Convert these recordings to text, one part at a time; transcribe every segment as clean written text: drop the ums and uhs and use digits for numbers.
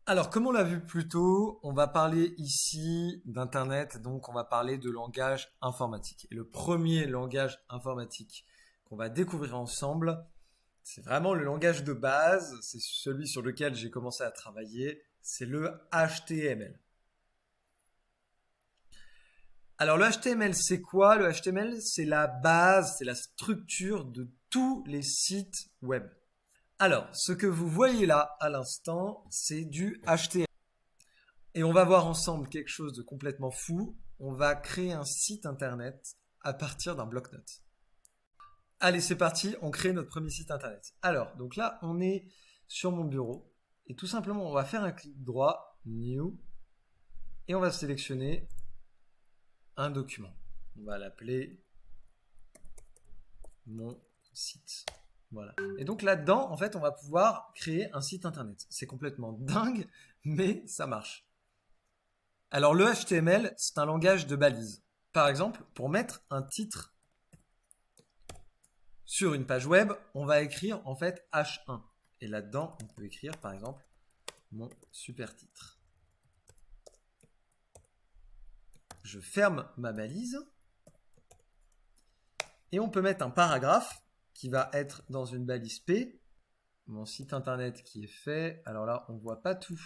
Alors, comme on l'a vu plus tôt, on va parler ici d'Internet, donc on va parler de langage informatique. Et le premier langage informatique qu'on va découvrir ensemble, c'est vraiment le langage de base, c'est celui sur lequel j'ai commencé à travailler, c'est le HTML. Alors le HTML, c'est quoi? Le HTML, c'est la base, c'est la structure de tous les sites web. Alors, ce que vous voyez là à l'instant, c'est du HTML. Et on va voir ensemble quelque chose de complètement fou. On va créer un site internet à partir d'un bloc-notes. Allez, c'est parti, on crée notre premier site internet. Alors, donc là, on est sur mon bureau. Et tout simplement, on va faire un clic droit, New, et on va sélectionner un document. On va l'appeler mon site. Voilà. Et donc là-dedans, en fait, on va pouvoir créer un site internet. C'est complètement dingue, mais ça marche. Alors le HTML, c'est un langage de balise. Par exemple, pour mettre un titre sur une page web, on va écrire en fait H1. Et là-dedans, on peut écrire par exemple mon super titre. Je ferme ma balise et on peut mettre un paragraphe qui va être dans une balise P. Mon site internet qui est fait. Alors là, on ne voit pas tout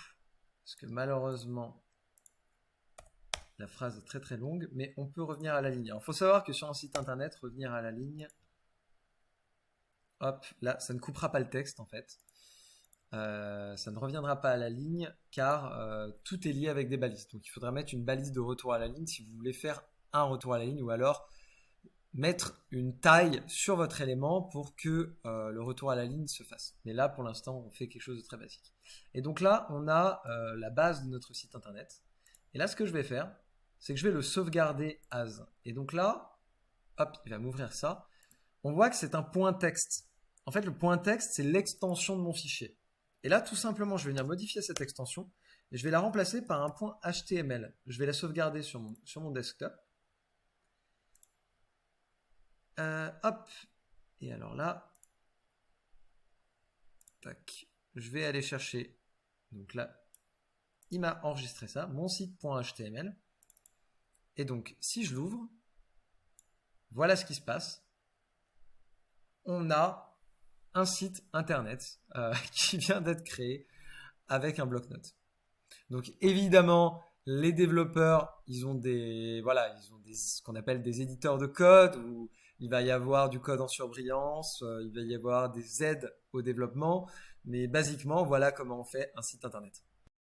parce que malheureusement, la phrase est très très longue, mais on peut revenir à la ligne. Il faut savoir que sur un site internet, revenir à la ligne, hop, là, ça ne coupera pas le texte en fait. Ça ne reviendra pas à la ligne car tout est lié avec des balises. Donc il faudra mettre une balise de retour à la ligne si vous voulez faire un retour à la ligne ou alors mettre une taille sur votre élément pour que le retour à la ligne se fasse. Mais là, pour l'instant, on fait quelque chose de très basique. Et donc là, on a la base de notre site internet. Et là, ce que je vais faire, c'est que je vais le sauvegarder as. Et donc là, hop, il va m'ouvrir ça. On voit que c'est un point texte. En fait, le point texte, c'est l'extension de mon fichier. Et là, tout simplement, je vais venir modifier cette extension et je vais la remplacer par un point HTML. Je vais la sauvegarder sur mon desktop. Hop. Et alors là, tac, je vais aller chercher. Donc là, il m'a enregistré ça, mon site.html. Et donc, si je l'ouvre, voilà ce qui se passe. On a un site internet qui vient d'être créé avec un bloc-notes. Donc évidemment, les développeurs, ils ont ce qu'on appelle des éditeurs de code où il va y avoir du code en surbrillance, il va y avoir des aides au développement, mais basiquement, voilà comment on fait un site internet.